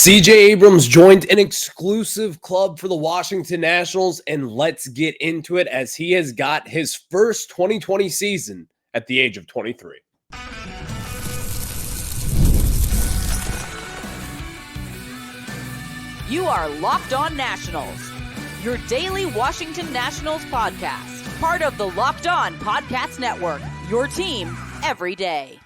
CJ Abrams joined an exclusive club for the Washington Nationals, and let's get into it as he has got his first 2020 season at the age of 23. You are Locked On Nationals, your daily Washington Nationals podcast, part of the Locked On Podcast Network, your team every day.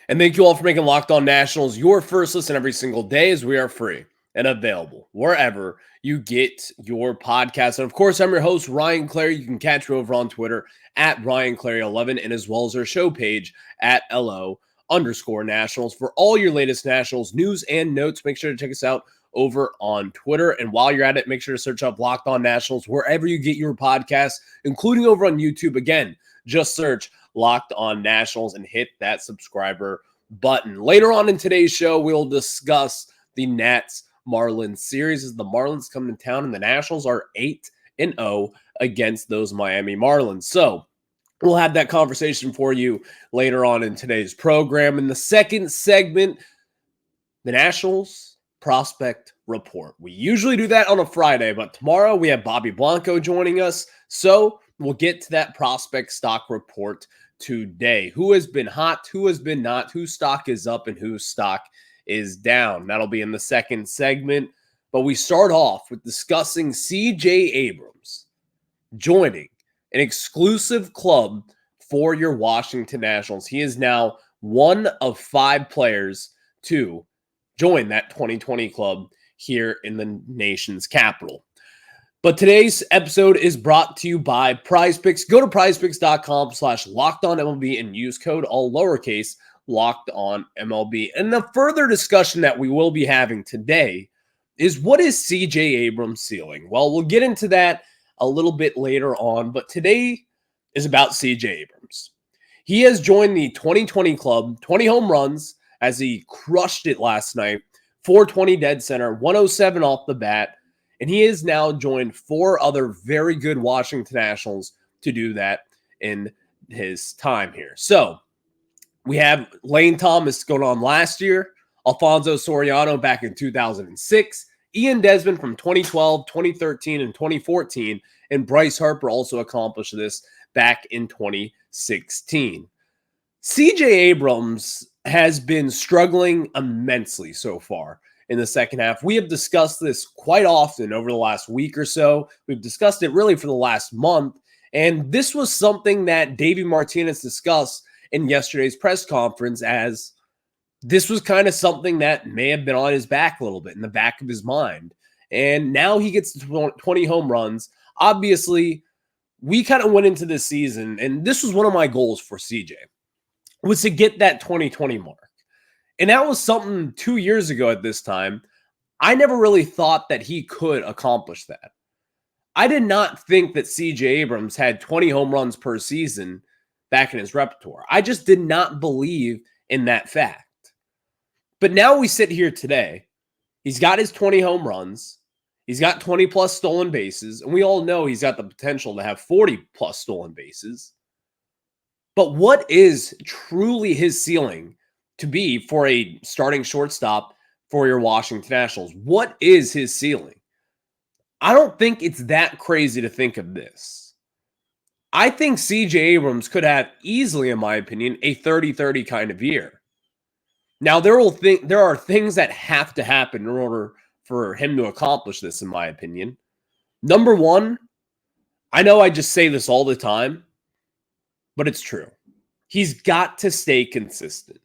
And thank you all for making Locked On Nationals your first listen every single day, as we are free and available wherever you get your podcasts. And of course, I'm your host, Ryan Clary. You can catch me over on Twitter at RyanClary11 and as well as our show page at LO_Nationals for all your latest Nationals news and notes. Make sure to check us out over on Twitter. And while you're at it, make sure to search up Locked On Nationals wherever you get your podcasts, including over on YouTube. Again, just search Locked On Nationals and hit that subscriber button. Later on in today's show, we'll discuss the Nats Marlins series as the Marlins come to town and the Nationals are 8-0 against those Miami Marlins. So we'll have that conversation for you later on in today's program. In the second segment, the Nationals Prospect Report. We usually do that on a Friday, but tomorrow we have Bobby Blanco joining us. So we'll get to that prospect stock report today. Who has been hot, who has been not, whose stock is up, and whose stock is down. That'll be in the second segment. But we start off with discussing CJ Abrams joining an exclusive club for your Washington Nationals. He is now one of 5 players to join that 2020 club here in the nation's capital. But today's episode is brought to you by PrizePicks. Go to prizepicks.com/LockedOnMLB and use code all lowercase LockedOnMLB. And the further discussion that we will be having today is, what is CJ Abrams' ceiling? Well, we'll get into that a little bit later on, but today is about CJ Abrams. He has joined the 2020 club, 20 home runs as he crushed it last night, 420 dead center, 107 off the bat. And he has now joined 4 other very good Washington Nationals to do that in his time here. So we have Lane Thomas going on last year, Alfonso Soriano back in 2006, Ian Desmond from 2012, 2013, and 2014, and Bryce Harper also accomplished this back in 2016. CJ Abrams has been struggling immensely so far in the second half. We have discussed this quite often over the last week or so. We've discussed it really for the last month. And this was something that Davey Martinez discussed in yesterday's press conference, as this was kind of something that may have been on his back a little bit, in the back of his mind. And now he gets to 20 home runs. Obviously, we kind of went into this season, and this was one of my goals for CJ, was to get that 2020 mark. And that was something 2 years ago at this time. I never really thought that he could accomplish that. I did not think that CJ Abrams had 20 home runs per season back in his repertoire. I just did not believe in that fact. But now we sit here today. He's got his 20 home runs. He's got 20 plus stolen bases. And we all know he's got the potential to have 40 plus stolen bases. But what is truly his ceiling to be for a starting shortstop for your Washington Nationals? What is his ceiling? I don't think it's that crazy to think of this. I think CJ Abrams could have easily, in my opinion, a 30-30 kind of year. Now, there are things that have to happen in order for him to accomplish this, in my opinion. Number one, I know I just say this all the time, but it's true. He's got to stay consistent.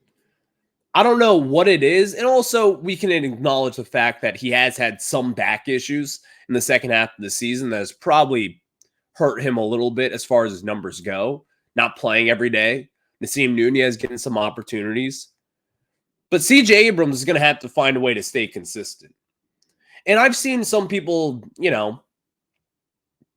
I don't know what it is. And also, we can acknowledge the fact that he has had some back issues in the second half of the season that has probably hurt him a little bit as far as his numbers go. Not playing every day. Nasim Nunez getting some opportunities. But CJ Abrams is going to have to find a way to stay consistent. And I've seen some people,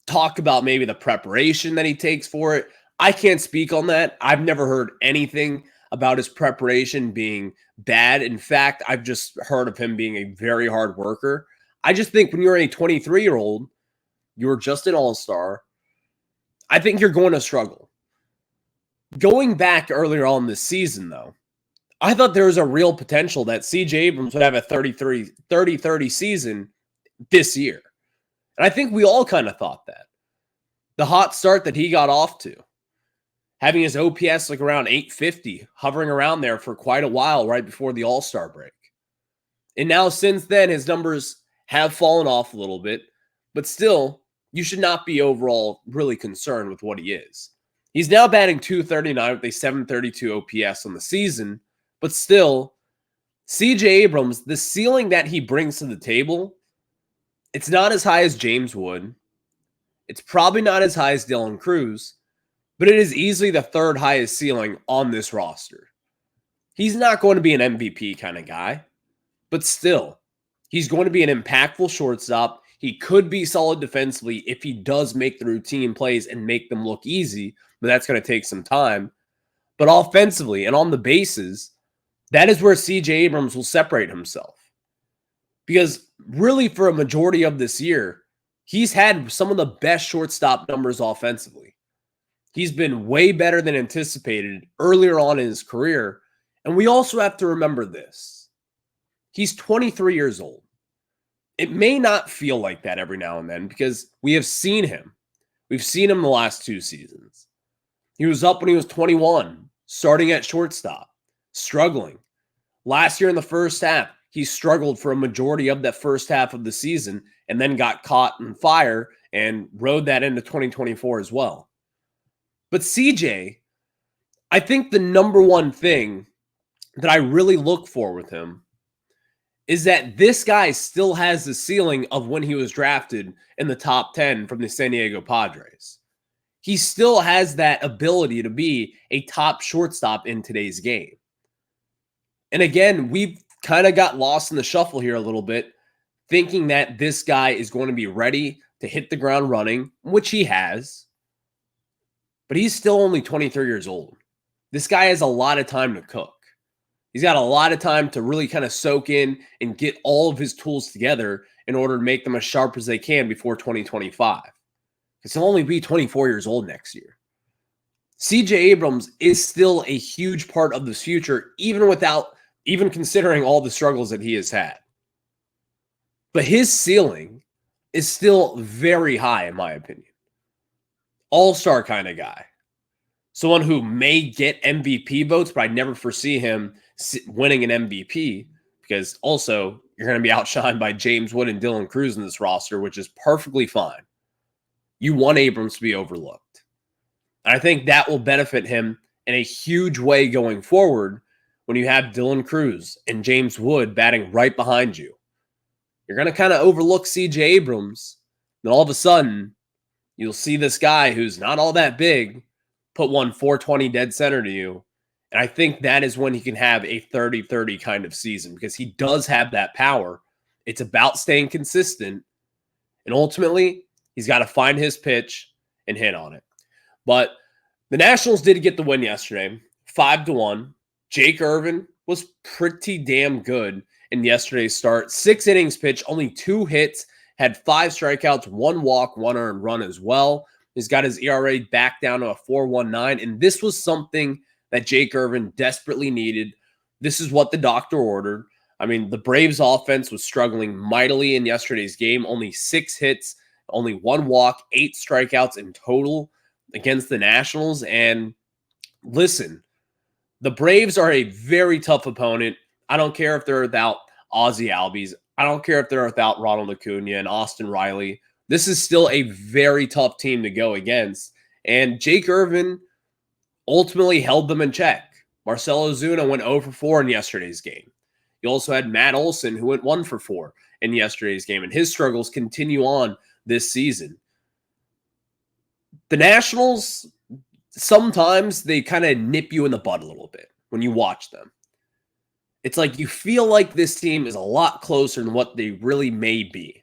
talk about maybe the preparation that he takes for it. I can't speak on that. I've never heard anything about his preparation being bad. In fact, I've just heard of him being a very hard worker. I just think when you're a 23-year-old, you're just an all-star, I think you're going to struggle. Going back earlier on this season, though, I thought there was a real potential that CJ Abrams would have a 30-30 season this year. And I think we all kind of thought that. The hot start that he got off to, having his OPS like around 850, hovering around there for quite a while right before the All-Star break. And now since then, his numbers have fallen off a little bit, but still, you should not be overall really concerned with what he is. He's now batting .239 with a .732 OPS on the season, but still, CJ Abrams, the ceiling that he brings to the table, it's not as high as James Wood. It's probably not as high as Dylan Cruz, but it is easily the third highest ceiling on this roster. He's not going to be an MVP kind of guy, but still, he's going to be an impactful shortstop. He could be solid defensively if he does make the routine plays and make them look easy, but that's going to take some time. But offensively and on the bases, that is where CJ Abrams will separate himself. Because really for a majority of this year, he's had some of the best shortstop numbers offensively. He's been way better than anticipated earlier on in his career. And we also have to remember this. He's 23 years old. It may not feel like that every now and then because we have seen him. We've seen him the last 2 seasons. He was up when he was 21, starting at shortstop, struggling. Last year in the first half, he struggled for a majority of that first half of the season and then got caught in fire and rode that into 2024 as well. But CJ, I think the number one thing that I really look for with him is that this guy still has the ceiling of when he was drafted in the top 10 from the San Diego Padres. He still has that ability to be a top shortstop in today's game. And again, we've kind of got lost in the shuffle here a little bit, thinking that this guy is going to be ready to hit the ground running, which he has. But he's still only 23 years old. This guy has a lot of time to cook. He's got a lot of time to really kind of soak in and get all of his tools together in order to make them as sharp as they can before 2025. Because he'll only be 24 years old next year. CJ Abrams is still a huge part of this future, even considering all the struggles that he has had. But his ceiling is still very high, in my opinion. All-star kind of guy. Someone who may get MVP votes, but I never foresee him winning an MVP because also you're going to be outshined by James Wood and Dylan Cruz in this roster, which is perfectly fine. You want Abrams to be overlooked. And I think that will benefit him in a huge way going forward when you have Dylan Cruz and James Wood batting right behind you. You're going to kind of overlook CJ Abrams, and all of a sudden, you'll see this guy who's not all that big put 420 dead center to you. And I think that is when he can have a 30-30 kind of season because he does have that power. It's about staying consistent. And ultimately, he's got to find his pitch and hit on it. But the Nationals did get the win yesterday, 5-1. Jake Irvin was pretty damn good in yesterday's start. 6 innings pitched, only 2 hits, had 5 strikeouts, 1 walk, 1 earned run as well. He's got his ERA back down to a 4.19, and this was something that Jake Irvin desperately needed. This is what the doctor ordered. I mean, the Braves offense was struggling mightily in yesterday's game. Only 6 hits, only 1 walk, 8 strikeouts in total against the Nationals. And listen, the Braves are a very tough opponent. I don't care if they're without Ozzie Albies. I don't care if they're without Ronald Acuna and Austin Riley. This is still a very tough team to go against. And Jake Irvin ultimately held them in check. Marcell Ozuna went 0 for 4 in yesterday's game. You also had Matt Olson, who went 1 for 4 in yesterday's game, and his struggles continue on this season. The Nationals, sometimes they kind of nip you in the bud a little bit when you watch them. It's like you feel like this team is a lot closer than what they really may be.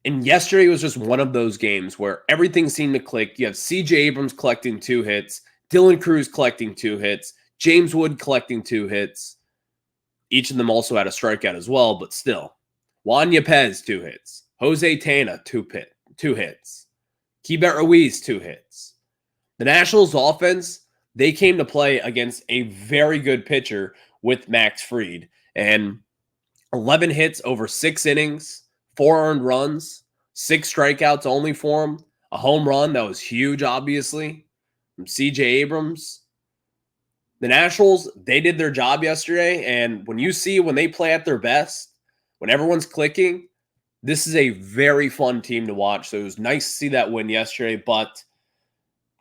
And yesterday was just one of those games where everything seemed to click. You have CJ Abrams collecting 2 hits, Dylan Cruz collecting 2 hits, James Wood collecting 2 hits. Each of them also had a strikeout as well, but still. Juan Yepez, 2 hits. Jose Tena, 2 hits. Keibert Ruiz, 2 hits. The Nationals offense, they came to play against a very good pitcher with Max Fried. And 11 hits over 6 innings, 4 earned runs, 6 strikeouts only for him, a home run that was huge, obviously, from CJ Abrams. The Nationals, they did their job yesterday, and when they play at their best, when everyone's clicking, this is a very fun team to watch. So it was nice to see that win yesterday, but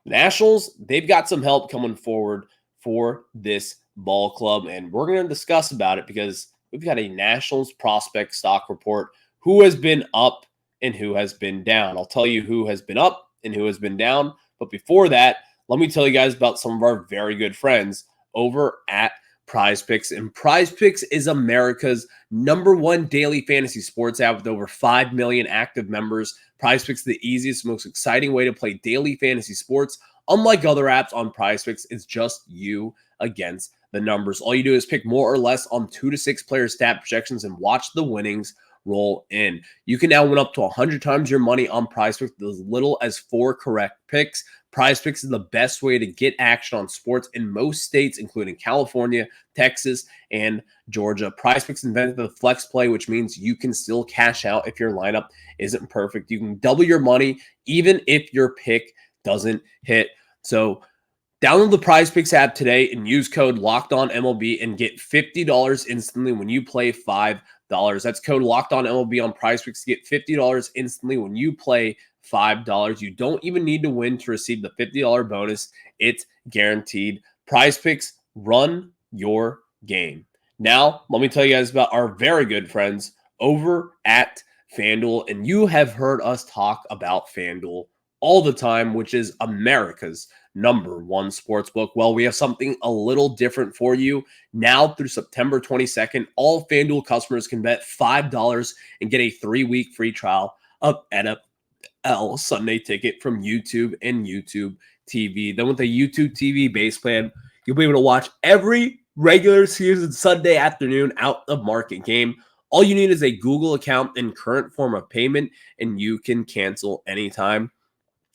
the Nationals, they've got some help coming forward for this ball club, and we're going to discuss about it because we've got a Nationals prospect stock report, who has been up and who has been down. I'll tell you who has been up and who has been down. But before that, let me tell you guys about some of our very good friends over at PrizePicks. And PrizePicks is America's #1 daily fantasy sports app with over 5 million active members. PrizePicks is the easiest, most exciting way to play daily fantasy sports. Unlike other apps on PrizePicks, it's just you against the numbers. All you do is pick more or less on 2 to 6 player stat projections and watch the winnings roll in. You can now win up to 100 times your money on PrizePicks with as little as 4 correct picks. PrizePicks is the best way to get action on sports in most states, including California, Texas, and Georgia. PrizePicks invented the flex play, which means you can still cash out if your lineup isn't perfect. You can double your money even if your pick doesn't hit. So download the PrizePicks app today and use code LOCKEDONMLB and get $50 instantly when you play $5. That's code LOCKEDONMLB on PrizePicks to get $50 instantly when you play $5. You don't even need to win to receive the $50 bonus. It's guaranteed. PrizePicks, run your game. Now, let me tell you guys about our very good friends over at FanDuel. And you have heard us talk about FanDuel all the time, which is America's #1 sportsbook. Well, we have something a little different for you. Now through September 22nd, all FanDuel customers can bet $5 and get a 3-week free trial of NFL Sunday Ticket from YouTube and YouTube TV. Then with the YouTube TV base plan, you'll be able to watch every regular season Sunday afternoon out of market game. All you need is a Google account and current form of payment, and you can cancel anytime.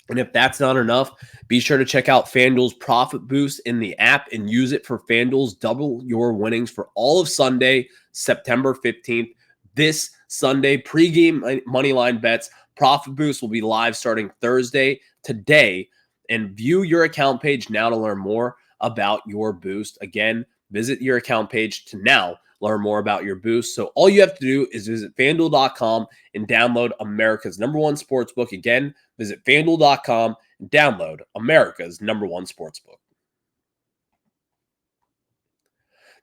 And if that's not enough, be sure to check out FanDuel's Profit Boost in the app and use it for FanDuel's Double Your Winnings for all of Sunday, September 15th. This Sunday, pregame moneyline bets. Profit Boost will be live starting Thursday today. And view your account page now to learn more about your boost. Again, visit your account page to now learn more about your boost. So all you have to do is visit FanDuel.com and download America's #1 sportsbook. Again, visit FanDuel.com and download America's #1 sportsbook.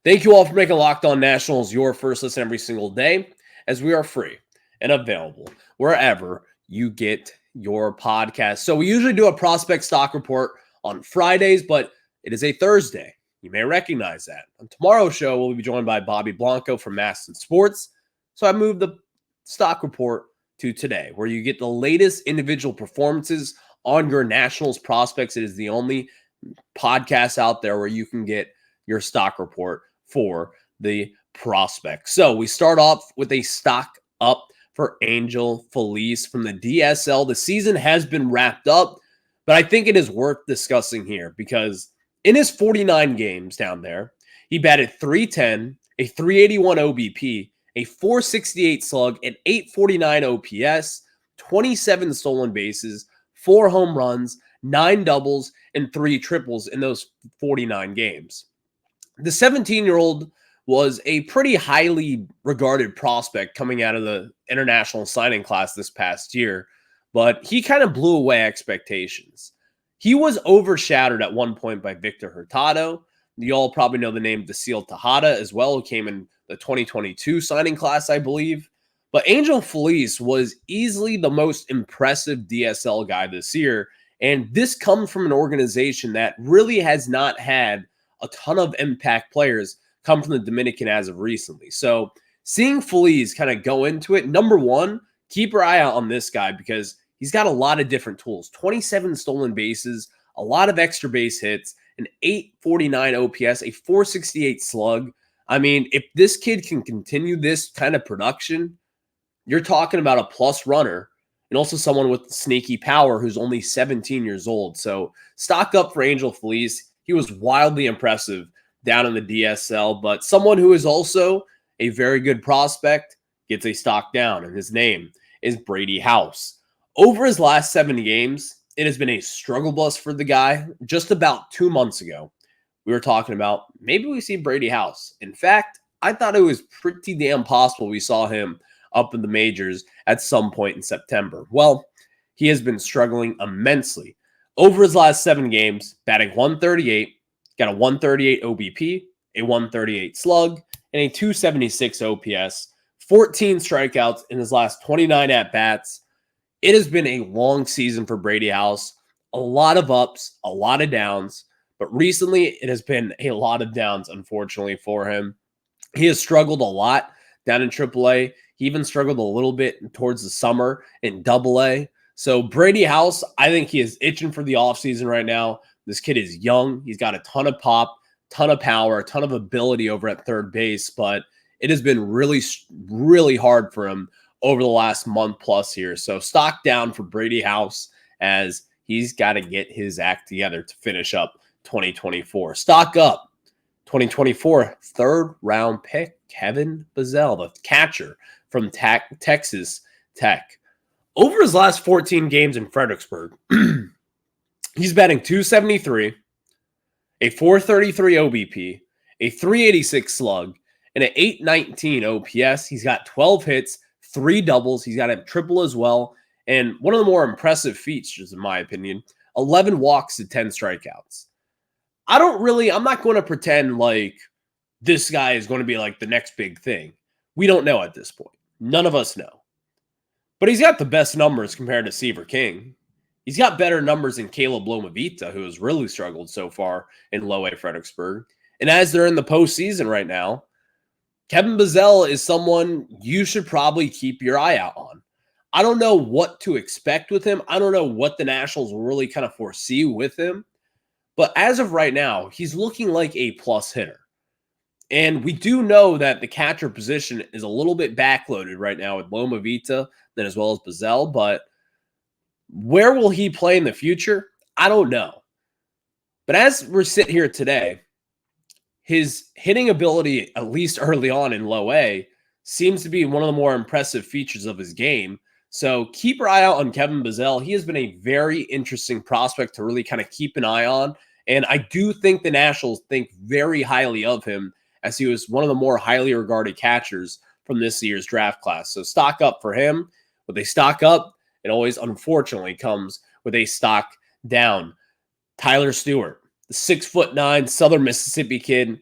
Thank you all for making Locked On Nationals your first listen every single day, as we are free and available wherever you get your podcast. So we usually do a prospect stock report on Fridays, but it is a Thursday. You may recognize that. On tomorrow's show, we'll be joined by Bobby Blanco from Maston Sports. So I moved the stock report to today, where you get the latest individual performances on your Nationals prospects. It is the only podcast out there where you can get your stock report for the prospects. So we start off with a stock up for Angel Feliz from the DSL. The season has been wrapped up, but I think it is worth discussing here because in his 49 games down there, he batted .310, a .381 OBP, a .468 slug, an .849 OPS, 27 stolen bases, 4 home runs, 9 doubles, and 3 triples in those 49 games. The 17-year-old was a pretty highly regarded prospect coming out of the international signing class this past year, but he kind of blew away expectations. He was overshadowed at one point by Victor Hurtado. You all probably know the name Dasil Tejada as well, who came in the 2022 signing class, I believe. But Angel Feliz was easily the most impressive DSL guy this year, and this comes from an organization that really has not had a ton of impact players come from the Dominican as of recently. So seeing Feliz kind of go into it, #1, keep your eye out on this guy because he's got a lot of different tools. 27 stolen bases, a lot of extra base hits, an .849 OPS, a .468 slug. I mean, if this kid can continue this kind of production, you're talking about a plus runner and also someone with sneaky power who's only 17 years old. So stock up for Angel Feliz. he was wildly impressive down in the DSL, but someone who is also a very good prospect gets a stock down, and his name is Brady House. Over his last 7 games, it has been a struggle bus for the guy. Just about 2 months ago, we were talking about maybe we see Brady House. In fact, I thought it was pretty damn possible we saw him up in the majors at some point in September. Well, he has been struggling immensely. Over his last 7 games, batting .138, got a .138 OBP, a .138 slug, and a .276 OPS, 14 strikeouts in his last 29 at-bats. It has been a long season for Brady House. A lot of ups, a lot of downs, but recently it has been a lot of downs, unfortunately, for him. He has struggled a lot down in AAA. He even struggled a little bit towards the summer in AA. So Brady House, I think he is itching for the offseason right now. This kid is young. He's got a ton of pop, ton of power, a ton of ability over at third base, but it has been really, really hard for him over the last month plus here. So stock down for Brady House as he's got to get his act together to finish up 2024. Stock up. 2024 third round pick, Kevin Buzzell, the catcher from Texas Tech. Over his last 14 games in Fredericksburg, he's batting .273, a .433 OBP, a .386 slug, and an .819 OPS. He's got 12 hits, 3 doubles. He's got a triple as well. And one of the more impressive features, in my opinion, 11 walks to 10 strikeouts. I'm not going to pretend like this guy is going to be like the next big thing. We don't know at this point. None of us know. But he's got the best numbers compared to Seaver King. He's got better numbers than Caleb Lomavita, who has really struggled so far in low A Fredericksburg. And as they're in the postseason right now, Kevin Buzzell is someone you should probably keep your eye out on. I don't know what to expect with him. I don't know what the Nationals will really kind of foresee with him. But as of right now, he's looking like a plus hitter. And we do know that the catcher position is a little bit backloaded right now with Lomavita, then as well as Buzzell. But where will he play in the future? I don't know. But as we're sitting here today, his hitting ability, at least early on in low A, seems to be one of the more impressive features of his game. So keep your eye out on Kevin Buzzell. He has been a very interesting prospect to really kind of keep an eye on. And I do think the Nationals think very highly of him, as he was one of the more highly regarded catchers from this year's draft class. So stock up for him. With a stock up, it always unfortunately comes with a stock down. Tyler Stewart, the 6'9" Southern Mississippi kid.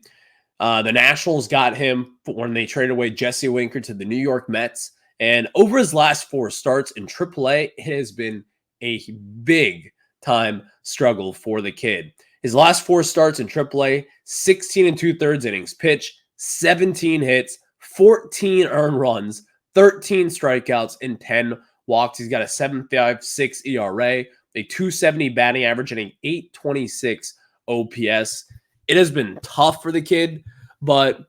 The Nationals got him when they traded away Jesse Winker to the New York Mets. And over his last 4 starts in AAA, it has been a big time struggle for the kid. His last 4 starts in AAA, 16 2/3 innings pitched, 17 hits, 14 earned runs, 13 strikeouts, and 10 walks. He's got a 7.56 ERA, a .270 batting average, and an 826 OPS. It has been tough for the kid, but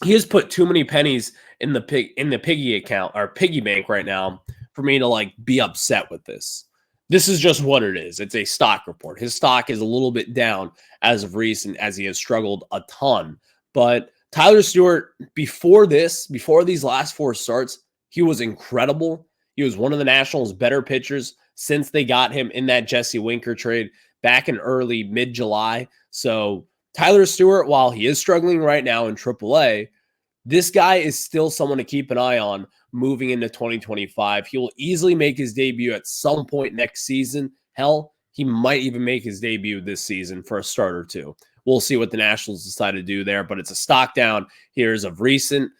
he has put too many pennies in the piggy account or piggy bank right now for me to be upset with this. This is just what it is. It's a stock report. His stock is a little bit down as of recent, as he has struggled a ton. But Tyler Stewart, before these last 4 starts, he was incredible. He was one of the Nationals' better pitchers since they got him in that Jesse Winker trade back in early mid-July. So Tyler Stewart, while he is struggling right now in AAA, this guy is still someone to keep an eye on moving into 2025. He will easily make his debut at some point next season. Hell, he might even make his debut this season for a start or 2. We'll see what the Nationals decide to do there, but it's a stock down here as of recent.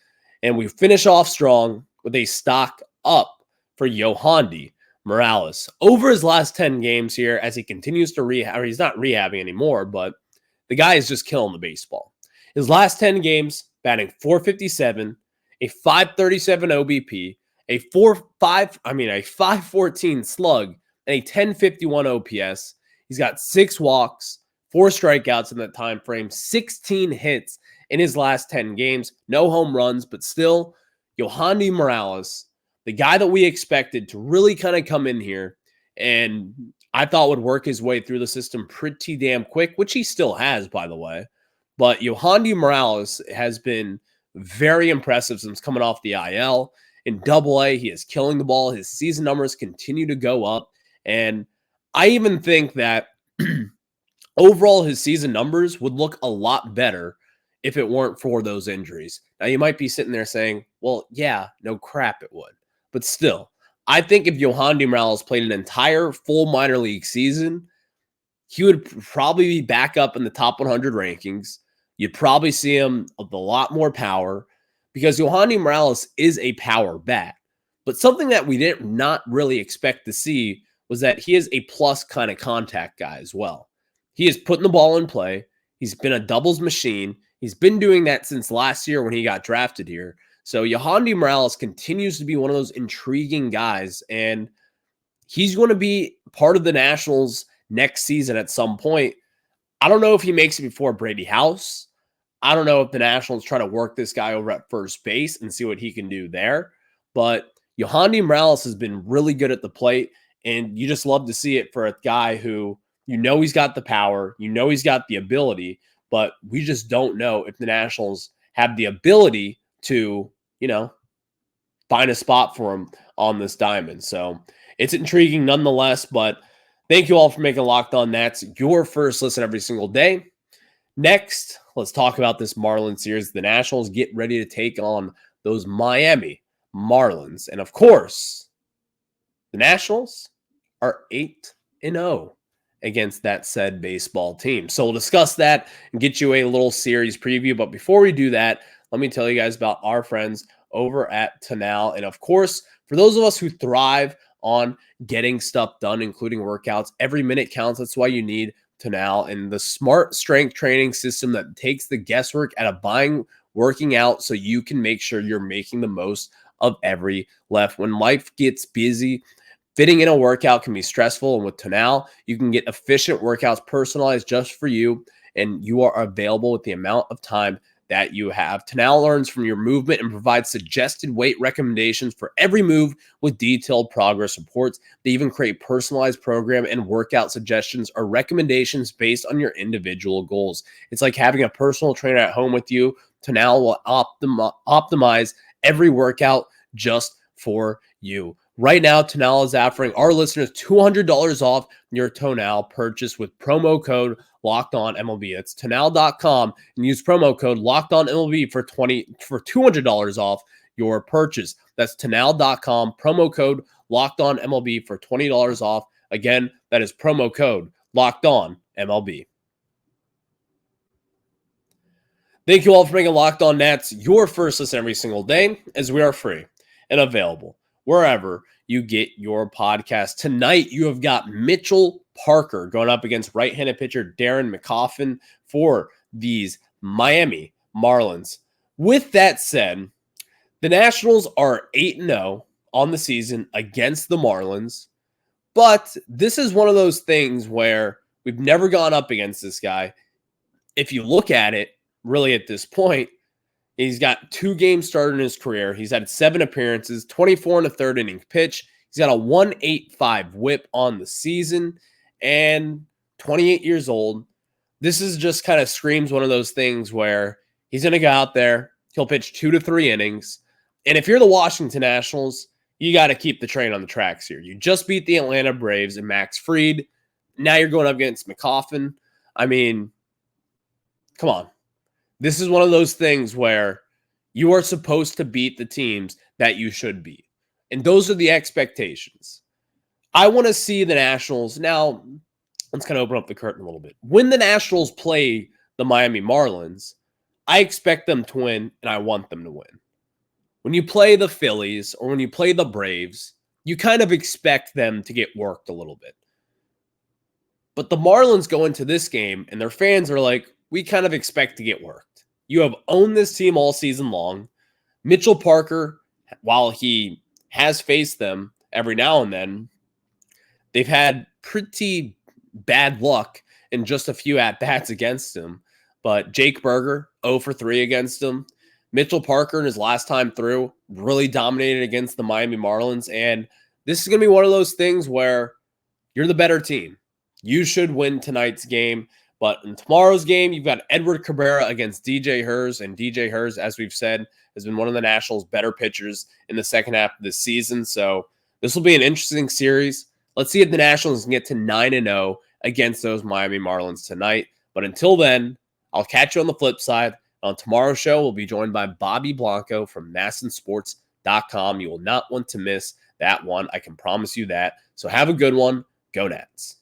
And we finish off strong with a stock up for Yohandy Morales. Over his last 10 games here, as he continues to rehab, or he's not rehabbing anymore, but the guy is just killing the baseball. His last 10 games, batting .457, a .537 OBP, a 514 slug, and a 1051 OPS. He's got 6 walks, 4 strikeouts in that time frame, 16 hits in his last 10 games, no home runs, but still, Yohandy Morales, the guy that we expected to really kind of come in here and I thought would work his way through the system pretty damn quick, which he still has, by the way. But Yohandy Morales has been very impressive since coming off the IL. In Double-A, he is killing the ball. His season numbers continue to go up. And I even think that overall his season numbers would look a lot better if it weren't for those injuries. Now, you might be sitting there saying, well, yeah, no crap, it would. But still, I think if Yohandy Morales played an entire full minor league season, he would probably be back up in the top 100 rankings. You'd probably see him with a lot more power because Yohandy Morales is a power bat. But something that we did not really expect to see was that he is a plus kind of contact guy as well. He is putting the ball in play. He's been a doubles machine. He's been doing that since last year when he got drafted here. So Yohandy Morales continues to be one of those intriguing guys, and he's going to be part of the Nationals next season at some point. I don't know if he makes it before Brady House. I don't know if the Nationals try to work this guy over at first base and see what he can do there. But Yohandy Morales has been really good at the plate, and you just love to see it for a guy who, you know, he's got the power, you know, he's got the ability, but we just don't know if the Nationals have the ability to, you know, find a spot for him on this diamond. So it's intriguing nonetheless, but thank you all for making Locked On Nats your first listen every single day. Next, let's talk about this Marlins series. The Nationals get ready to take on those Miami Marlins. And of course, the Nationals are 8-0 against that said baseball team. So we'll discuss that and get you a little series preview. But before we do that, let me tell you guys about our friends over at TonaI. And of course, for those of us who thrive on getting stuff done, including workouts, every minute counts. That's why you need TonaI and the smart strength training system that takes the guesswork out of working out so you can make sure you're making the most of every left. When life gets busy, fitting in a workout can be stressful, and with TonaI, you can get efficient workouts personalized just for you, and you are available with the amount of time that you have. TonaI learns from your movement and provides suggested weight recommendations for every move with detailed progress reports. They even create personalized program and workout suggestions or recommendations based on your individual goals. It's like having a personal trainer at home with you. TonaI will optimize every workout just for you. Right now, TonaI is offering our listeners $200 off your TonaI purchase with promo code LockedOnMLB. It's TonaI.com and use promo code LockedOnMLB for $200 off your purchase. That's TonaI.com, promo code LockedOnMLB for $20 off. Again, that is promo code LockedOnMLB. Thank you all for making Locked On Nats your first listen every single day, as we are free and available wherever you get your podcast. Tonight, you have got Mitchell Parker going up against right-handed pitcher Darren McCoffin for these Miami Marlins. With that said, the Nationals are 8-0 on the season against the Marlins, but this is one of those things where we've never gone up against this guy. If you look at it, really at this point, he's got 2 games started in his career. He's had 7 appearances, 24 and a third inning pitch. He's got a 1.85 whip on the season and 28 years old. This is just kind of screams one of those things where he's going to go out there. He'll pitch 2 to 3 innings. And if you're the Washington Nationals, you got to keep the train on the tracks here. You just beat the Atlanta Braves and Max Fried. Now you're going up against McCoffin. I mean, come on. This is one of those things where you are supposed to beat the teams that you should beat. And those are the expectations. I want to see the Nationals. Now, let's kind of open up the curtain a little bit. When the Nationals play the Miami Marlins, I expect them to win, and I want them to win. When you play the Phillies or when you play the Braves, you kind of expect them to get worked a little bit. But the Marlins go into this game, and their fans are like, we kind of expect to get worked. You have owned this team all season long. Mitchell Parker, while he has faced them every now and then, they've had pretty bad luck in just a few at-bats against him. But Jake Berger, 0 for 3 against him. Mitchell Parker, in his last time through, really dominated against the Miami Marlins. And this is going to be one of those things where You're the better team. You should win tonight's game. But in tomorrow's game, you've got Edward Cabrera against DJ Hers. And DJ Hers, as we've said, has been one of the Nationals' better pitchers in the second half of this season. So this will be an interesting series. Let's see if the Nationals can get to 9-0 against those Miami Marlins tonight. But until then, I'll catch you on the flip side. On tomorrow's show, we'll be joined by Bobby Blanco from MASNsports.com. You will not want to miss that one. I can promise you that. So have a good one. Go Nats.